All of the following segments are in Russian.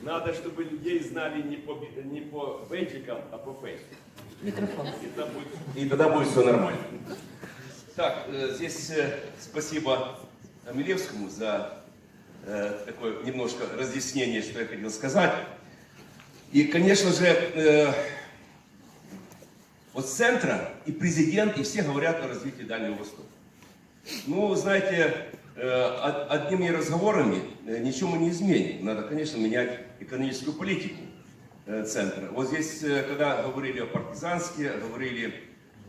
Надо, чтобы людей знали не по бейджикам, а по фейсу. Микрофон. И тогда будет все нормально. Так, здесь спасибо Милевскому за такое немножко разъяснение, что я хотел сказать. И, конечно же, вот с центра и президент, и все говорят о развитии Дальнего Востока. Ну, знаете, одними разговорами ничего мы не изменим. Надо, конечно, менять экономическую политику центра. Вот здесь, когда говорили о партизанске, говорили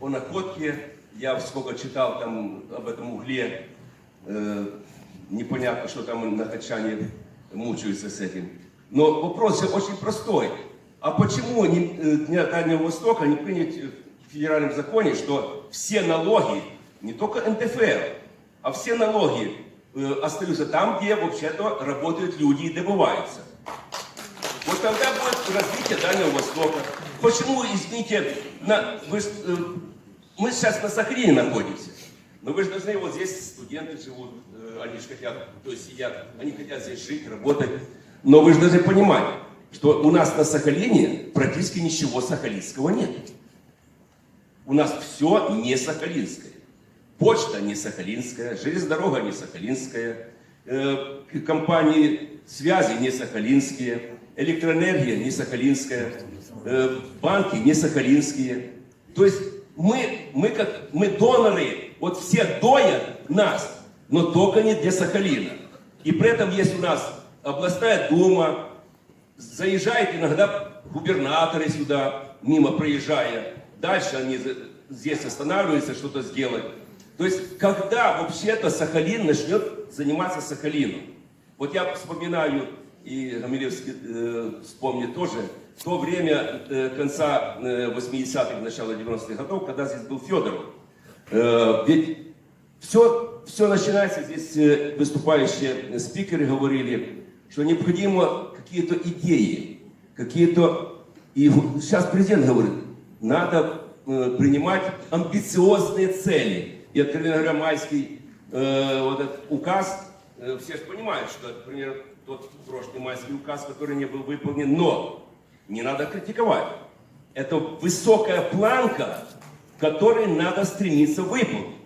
о находке, я сколько читал там об этом угле, непонятно, что там нахачане мучаются с этим. Но вопрос очень простой. А почему Дня Дальнего Востока не принять в федеральном законе, что все налоги, не только НДФЛ, а все налоги остаются там, где вообще-то работают люди и добываются? Вот тогда будет развитие Дальнего Востока. Почему, извините, мы сейчас на Сахалине находимся, но вы же должны, вот здесь студенты живут, они же хотят, то есть сидят, они хотят здесь жить, работать. Но вы же должны понимать, что у нас на Сахалине практически ничего сахалинского нет. У нас все не сахалинское. Почта не сахалинская, железнодорога не сахалинская, компании связи не сахалинские, электроэнергия не сахалинская, банки не сахалинские. То есть мы доноры, вот все доят нас, но только не для Сахалина. И при этом есть у нас областная дума, заезжают иногда губернаторы сюда, мимо проезжая, дальше они здесь останавливаются, что-то сделать. То есть, когда вообще-то Сахалин начнет заниматься Сахалином? Вот я вспоминаю, и Гамилевский вспомнит тоже, в то время конца 80-х, начала 90-х годов, когда здесь был Федоров. Ведь все начинается, здесь выступающие спикеры говорили, что необходимо какие-то идеи, какие-то... И сейчас президент говорит, надо принимать амбициозные цели. И, откровенно говоря, майский вот этот указ, все же понимают, что, например, тот прошлый майский указ, который не был выполнен, но не надо критиковать. Это высокая планка, к которой надо стремиться выполнить.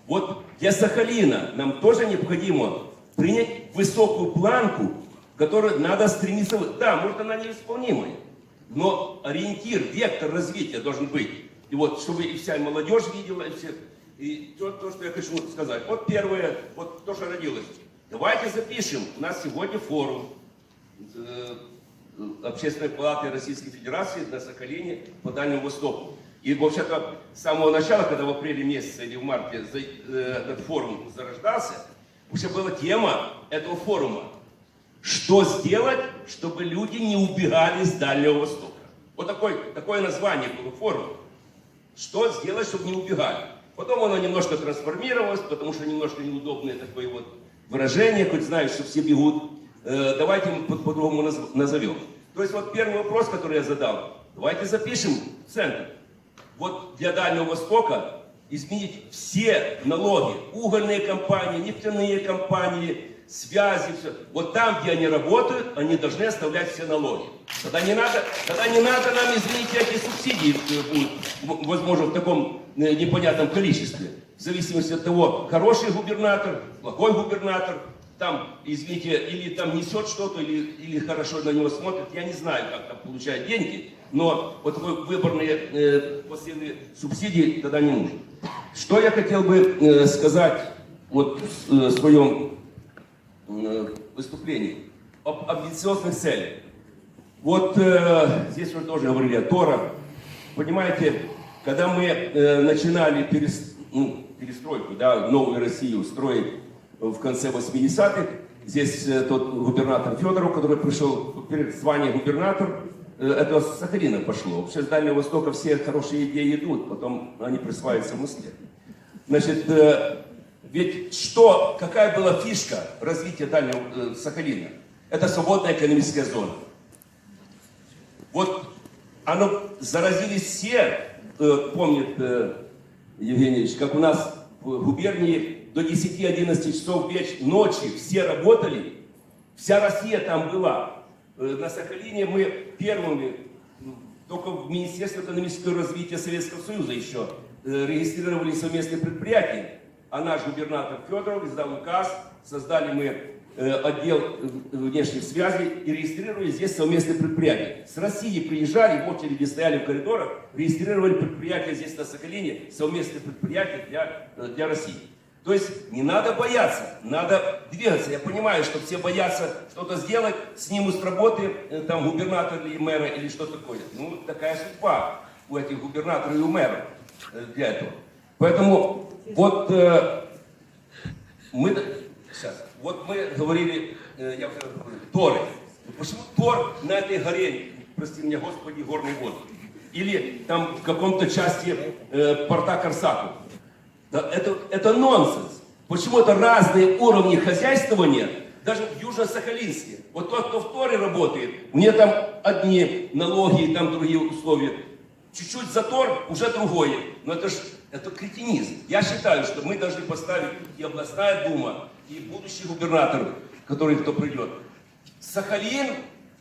Вот для Сахалина нам тоже необходимо принять высокую планку, которую надо стремиться... Да, может, она неисполнимая, но ориентир, вектор развития должен быть. И вот, чтобы и вся молодежь видела, и все... И то, что я хочу сказать. Вот первое, вот то, что родилось. Давайте запишем, у нас сегодня форум Общественной палаты Российской Федерации на Сахалине по Дальнему Востоку. И вообще-то с самого начала, когда в апреле месяце или в марте этот форум зарождался, вообще была тема этого форума. Что сделать, чтобы люди не убегали с Дальнего Востока? Вот такое название было форума. Что сделать, чтобы не убегали? Потом оно немножко трансформировалось, потому что немножко неудобное такое вот выражение, хоть знаешь, что все бегут. Давайте мы по-другому назовем. То есть вот первый вопрос, который я задал. Давайте запишем в центр. Вот для Дальнего Востока изменить все налоги. Угольные компании, нефтяные компании, связи, все. Вот там, где они работают, они должны оставлять все налоги. Тогда не надо нам, извините, эти субсидии будут, возможно, в таком непонятном количестве. В зависимости от того, хороший губернатор, плохой губернатор, там, извините, или там несет что-то, или хорошо на него смотрят. Я не знаю, как там получают деньги, но вот такой выборные пассивные субсидии тогда не нужны. Что я хотел бы сказать вот в своем выступлении об амбициозных целях. Вот здесь уже тоже говорили о Тора. Понимаете, когда мы начинали перестройку, да, новую Россию строить в конце 80-х, здесь тот губернатор Федоров, который пришел, звание губернатор, это с Сахалина пошло. Вообще с Дальнего Востока все хорошие идеи идут, потом они присваиваются в Москве. Значит, ведь какая была фишка развития Дальнего Сахалина? Это свободная экономическая зона. Вот оно заразились все, помнит Евгений Ильич, как у нас в губернии до 10-11 часов ночи все работали, вся Россия там была. На Сахалине мы первыми, только в Министерстве экономического развития Советского Союза еще регистрировали совместные предприятия. А наш губернатор Федоров издал указ, создали мы отдел внешних связей и регистрировали здесь совместные предприятия. С России приезжали, в очереди стояли в коридорах, регистрировали предприятия здесь на Сахалине, совместные предприятия для России. То есть не надо бояться, надо двигаться. Я понимаю, что все боятся что-то сделать, снимут с работы там губернатора или мэра или что такое. Ну, такая судьба у этих губернаторов и у мэров для этого. Поэтому вот мы говорили, я уже говорил, Торы. Почему Тор на этой горе, прости меня, Господи, горный воздух? Или там в каком-то части порта Корсаку? Да, это нонсенс. Почему это разные уровни хозяйствования, даже в Южно-Сахалинске? Вот тот, кто в Торе работает, у меня там одни налоги, там другие условия. Чуть-чуть за Тор, уже другое. Но это кретинизм. Я считаю, что мы должны поставить и областная дума, и будущий губернатор, который кто придет. Сахалин,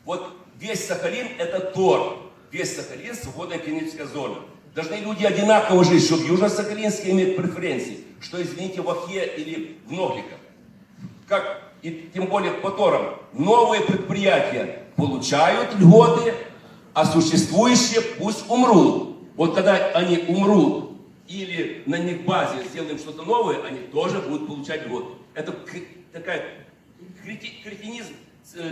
вот весь Сахалин это Тор. Весь Сахалин свободная экономическая зона. Должны люди одинаково жить, что в Южно-Сахалинске имеют преференции, что, извините, в Охе или в Ногликах. Как, и тем более по Торам, новые предприятия получают льготы, а существующие пусть умрут. Вот когда они умрут, или на них базе сделаем что-то новое, они тоже будут получать льготы. Это такая кретинизм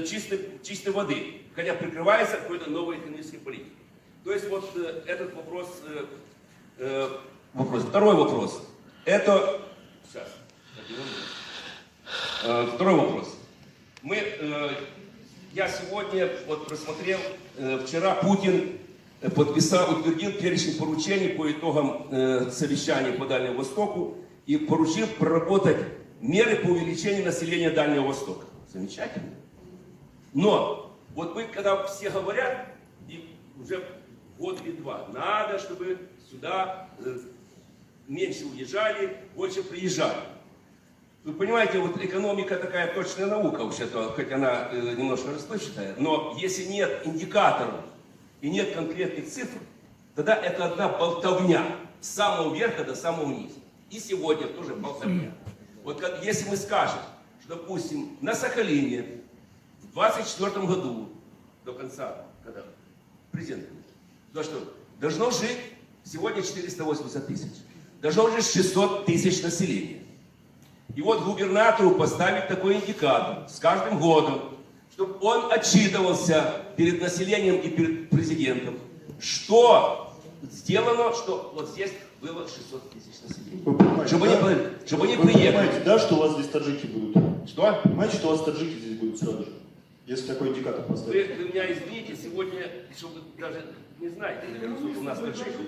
чистой воды, хотя прикрывается какой-то новой экономической политикой. То есть вот этот вопрос. Второй вопрос. Это. Сейчас. Второй вопрос. Я сегодня вот просмотрел, вчера Путин утвердил перечень поручений по итогам совещания по Дальнему Востоку и поручил проработать меры по увеличению населения Дальнего Востока. Замечательно. Но вот когда все говорят, и уже год или два, надо, чтобы сюда меньше уезжали, больше приезжали. Вы понимаете, вот экономика такая точная наука вообще-то, хоть она немножко расплывчатая, но если нет индикаторов и нет конкретных цифр, тогда это одна болтовня с самого верха до самого низа. И сегодня тоже болтовня. Вот если мы скажем, что, допустим, на Сахалине в 2024 году, до конца, когда президент, должно жить сегодня 480 тысяч, должно жить 600 тысяч населения. И вот губернатору поставить такой индикатор с каждым годом, чтобы он отчитывался перед населением и перед президентом, что сделано, что вот здесь было 600 тысяч населения. Чтобы они приехали. Вы понимаете, да, что у вас здесь таджики будут? Что? Понимаете, что у вас таджики здесь будут сразу же? Если такой индикатор поставить. Вы меня извините, сегодня, чтобы даже не знаете, наверное, сколько у нас таджиков.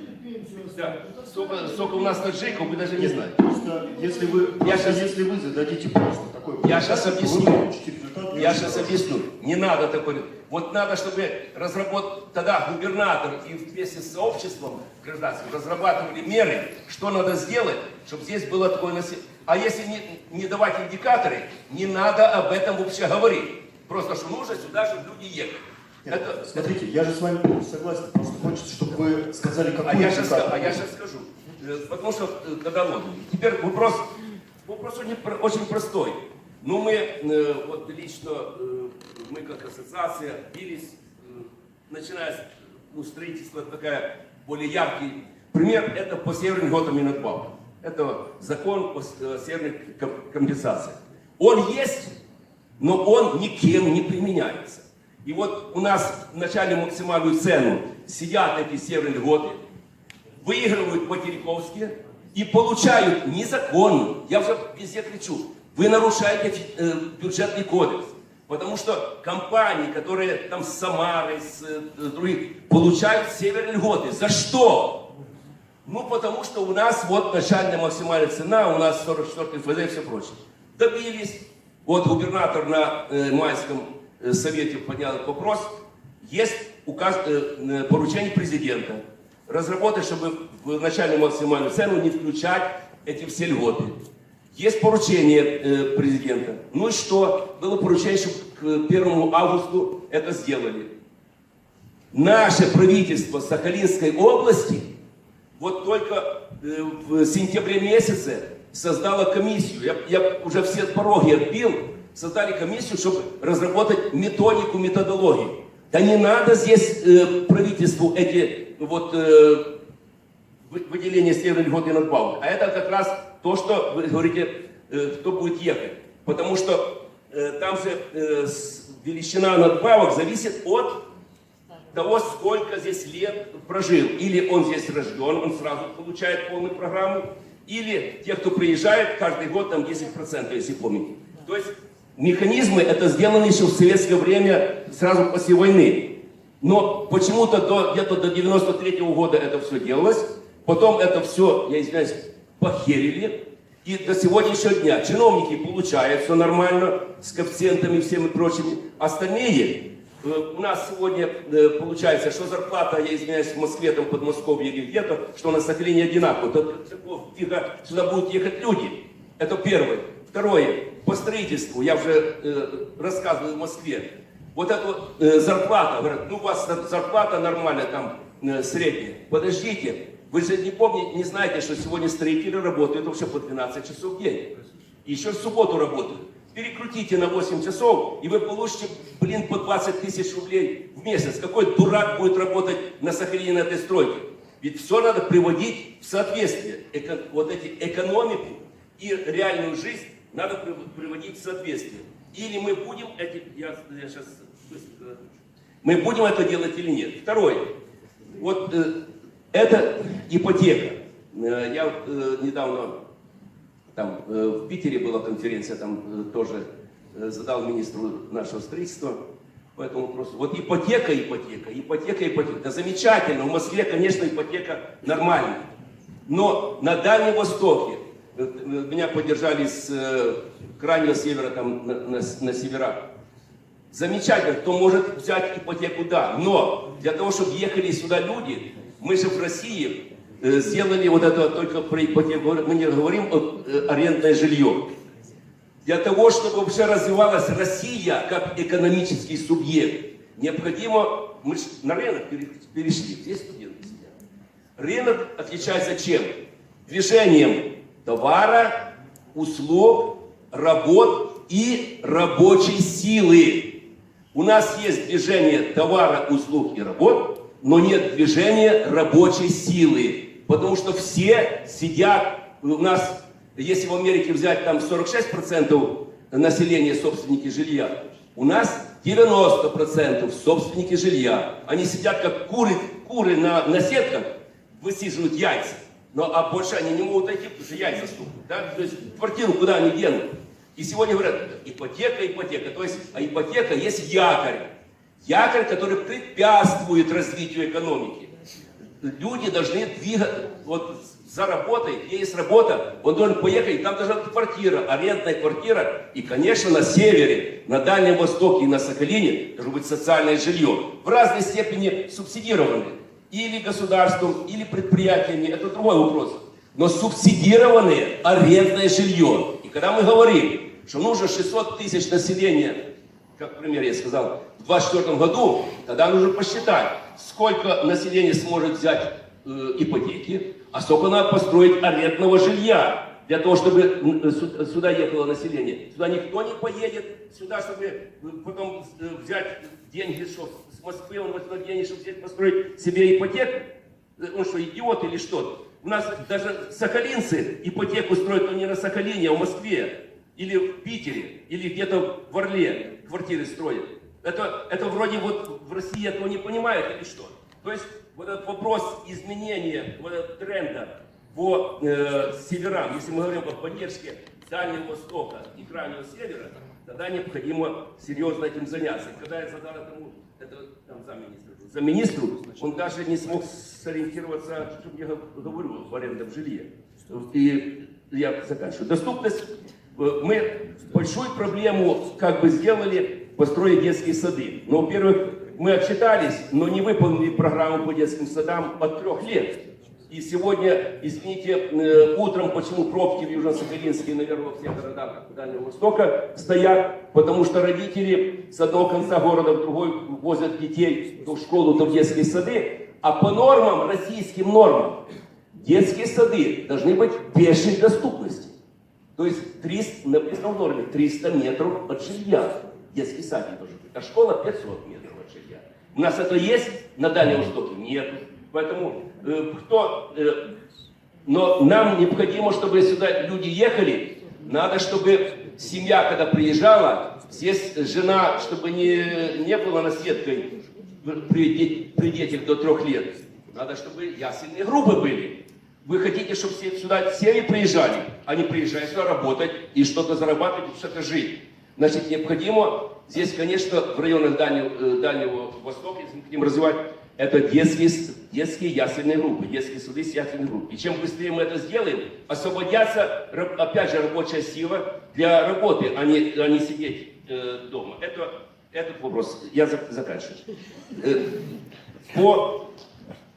Да, сколько у нас таджиков, вы даже не знаете. Просто если вы зададите просто такой вопрос, я сейчас объясню. вы получите результат. Я сейчас объясню. Не надо такой. Вот надо, чтобы тогда губернатор и вместе с сообществом гражданским разрабатывали меры, что надо сделать, чтобы здесь было такое население. А если не давать индикаторы, не надо об этом вообще говорить. Просто что нужно сюда, чтобы люди ехали. Нет, смотрите, я же с вами полностью согласен, просто хочется, чтобы вы сказали, какой я сейчас скажу. Потому что когда вот. Теперь вопрос очень простой. Ну, мы, вот лично, мы как ассоциация бились, начиная с строительства, такая более яркий пример, это по северным льготам и надбавкам. Это закон о северной компенсации. Он есть, но он никем не применяется. И вот у нас в начале максимальную цену сидят эти северные льготы, выигрывают по-терековски и получают незаконно. Я уже везде кричу. Вы нарушаете бюджетный кодекс. Потому что компании, которые там с Самарой, с других, получают северные льготы. За что? Ну, потому что у нас вот начальная максимальная цена, у нас 44-й ФЗ и все прочее. Добились. Вот губернатор на майском совете поднял вопрос. Есть указ, поручение президента. Разработать, чтобы в начальную максимальную цену не включать эти все льготы. Есть поручение президента. Ну и что? Было поручение, чтобы к 1 августу это сделали. Наше правительство Сахалинской области вот только в сентябре месяце создало комиссию. Я уже все пороги отбил. Создали комиссию, чтобы разработать методику, методологию. Да не надо здесь правительству эти вот выделения северной льготы надбавок. А это как раз то, что вы говорите, кто будет ехать. Потому что там же величина надбавок зависит от того, сколько здесь лет прожил. Или он здесь рожден, он сразу получает полную программу. Или те, кто приезжает, каждый год там 10%, если помните. То есть механизмы это сделаны еще в советское время, сразу после войны. Но почему-то где-то до 93-го года это все делалось. Потом это все, я извиняюсь, похерили. И до сегодняшнего дня чиновники получают все нормально, с коэффициентами и всеми прочими. Остальные, у нас сегодня получается, что зарплата, я извиняюсь, в Москве, там, Подмосковье или где-то, что на Сахалине одинаково. То сюда будут ехать люди. Это первое. Второе. По строительству, я уже рассказывал в Москве. Вот эта вот зарплата, говорят, ну у вас зарплата нормальная, там средняя. Подождите. Вы же не помните, не знаете, что сегодня строители работают вообще по 12 часов в день. И еще в субботу работают. Перекрутите на 8 часов, и вы получите, по 20 тысяч рублей в месяц. Какой дурак будет работать на Сахалине на этой стройке? Ведь все надо приводить в соответствие. Вот эти экономику и реальную жизнь надо приводить в соответствие. Или мы будем мы будем это делать или нет. Второе. Вот это ипотека. Я недавно там в Питере была конференция, там тоже задал министру нашего строительства по этому вопросу. Вот ипотека. Да замечательно, в Москве, конечно, ипотека нормальная. Но на Дальнем Востоке, меня поддержали с крайнего севера, там на северах. Замечательно, кто может взять ипотеку, да. Но для того, чтобы ехали сюда люди, мы же в России сделали вот это только про ипотеку, мы не говорим о арендное жилье. Для того, чтобы вообще развивалась Россия как экономический субъект, необходимо, мы же на рынок перешли, здесь студенты сидят. Рынок отличается чем? Движением товара, услуг, работ и рабочей силы. У нас есть движение товара, услуг и работ, но нет движения рабочей силы. Потому что все сидят, у нас, если в Америке взять там 46% населения собственники жилья, у нас 90% собственники жилья. Они сидят как куры на сетках, высиживают яйца. А больше они не могут дойти, потому что яйца стукнут. Да? То есть квартиру куда они денут? И сегодня говорят, ипотека. То есть, а ипотека есть якорь. Якорь, который препятствует развитию экономики. Люди должны двигаться, вот за работой, где есть работа, он должен поехать, там должна быть квартира, арендная квартира. И, конечно, на севере, на Дальнем Востоке и на Сахалине должно быть социальное жилье. В разной степени субсидированное. Или государством, или предприятиями, это другой вопрос. Но субсидированное арендное жилье. И когда мы говорим, что нужно 600 тысяч населения, как пример я сказал, в 2024 году, тогда нужно посчитать, сколько населения сможет взять ипотеки, а сколько надо построить арендного жилья, для того, чтобы сюда ехало население. Сюда никто не поедет, сюда, чтобы потом взять деньги, что с Москвы он возьмет деньги, чтобы здесь построить себе ипотеку. Он что, идиот или что? У нас даже сахалинцы ипотеку строят, но не на Сахалине, а в Москве. Или в Питере, или где-то в Орле квартиры строят. Это вроде вот в России этого не понимают или что? То есть вот этот вопрос изменения вот этого тренда по северам, если мы говорим о поддержке Дальнего Востока и Крайнего Севера, тогда необходимо серьезно этим заняться. И когда я задал этому, это там замминистру, он даже не смог сориентироваться, что я говорю в арендном жилье. И я заканчиваю. Доступность. Мы большую проблему как бы сделали, построить детские сады. Но, во-первых, мы отчитались, но не выполнили программу по детским садам от 3 лет. И сегодня, извините, утром, почему пробки в Южно-Сахалинске, наверное, во всех городах Дальнего Востока стоят, потому что родители с одного конца города в другой возят детей то в школу, то в детские сады, а по нормам, российским нормам, детские сады должны быть пешей доступности. То есть 300, написано в норме, 300 метров от жилья. Детский сад не должен быть, а школа 500 метров от жилья. У нас это есть на Дальнем Востоке? Нет. Поэтому но нам необходимо, чтобы сюда люди ехали, надо, чтобы семья, когда приезжала, жена, чтобы не была наседкой при детях до 3 лет. Надо, чтобы ясельные группы были. Вы хотите, чтобы сюда семьи приезжали, они приезжают сюда работать и что-то зарабатывать, и что-то жить. Значит, необходимо здесь, конечно, в районах Дальнего Востока, если мы хотим развивать, это детские ясельные группы, детские сады с ясельной группой. И чем быстрее мы это сделаем, освободятся, опять же, рабочая сила для работы, а не сидеть дома. Этот вопрос я заканчиваю.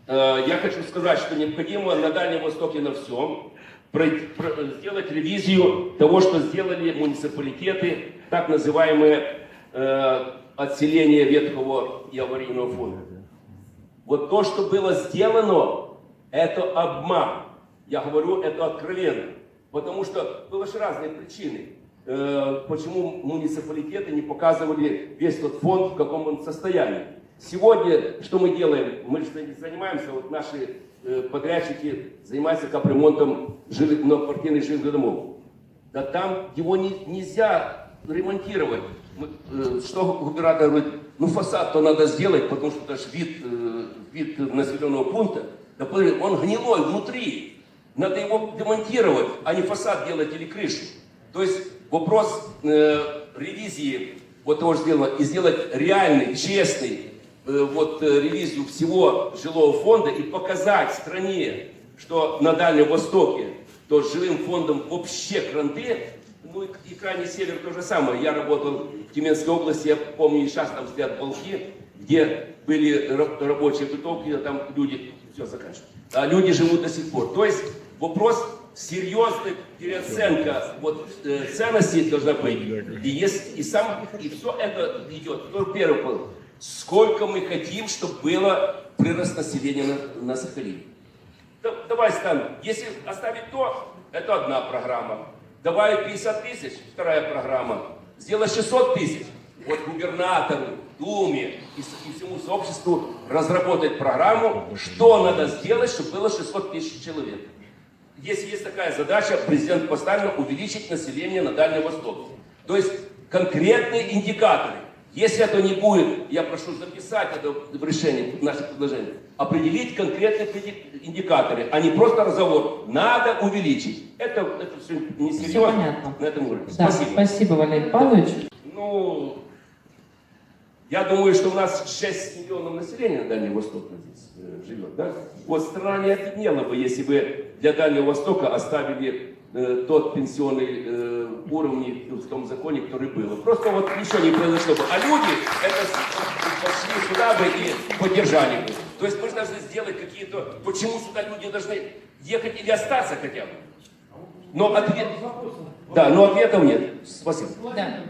Я хочу сказать, что необходимо на Дальнем Востоке на всем сделать ревизию того, что сделали муниципалитеты, так называемые отселение ветхого и аварийного фонда. Вот то, что было сделано, это обман. Я говорю, это откровенно. Потому что были же разные причины, почему муниципалитеты не показывали весь тот фонд, в каком он состоянии. Сегодня, что мы делаем? Мы же занимаемся, вот наши подрядчики занимаются капремонтом многоквартирных жилых домов. Да там его нельзя ремонтировать. Что губернатор говорит, ну фасад-то надо сделать, потому что это же вид населенного пункта. Да он гнилой внутри. Надо его демонтировать, а не фасад делать или крышу. То есть вопрос ревизии вот того, что сделано, и сделать реальный, честный ревизию всего жилого фонда и показать стране, что на Дальнем Востоке то с жилым фондом вообще кранты. Ну и крайний север то же самое. Я работал в Тюменской области, я помню, и сейчас там стоят полки, где были рабочие бытовки, там люди, все, заканчиваю. А люди живут до сих пор. То есть вопрос серьезной переоценка ценностей должна быть. И все это идет. Первый вопрос. Сколько мы хотим, чтобы было прирост населения на Сахалине? Давай ставим. Если оставить то, это одна программа. Добавить 50 тысяч, вторая программа. Сделать 600 тысяч. Вот губернатору, Думе и всему сообществу разработать программу, что надо сделать, чтобы было 600 тысяч человек. Если есть такая задача, президент поставил увеличить население на Дальнем Востоке. То есть конкретные индикаторы. Если это не будет, я прошу записать это в решении наших предложений, определить конкретные индикаторы, а не просто разговор. Надо увеличить. Это все несерьезно на этом уровне. Да, Спасибо. Спасибо, Валерий Павлович. Ну, я думаю, что у нас 6 миллионов населения на Дальнем Востоке здесь живет. Да? Вот страна не обеднела бы, если бы для Дальнего Востока оставили тот пенсионный уровень в том законе, который был. Просто вот ничего не произошло бы. А люди это пошли сюда бы и поддержали бы. То есть мы должны сделать какие-то... Почему сюда люди должны ехать или остаться хотя бы? Но ответов нет. Спасибо. Да.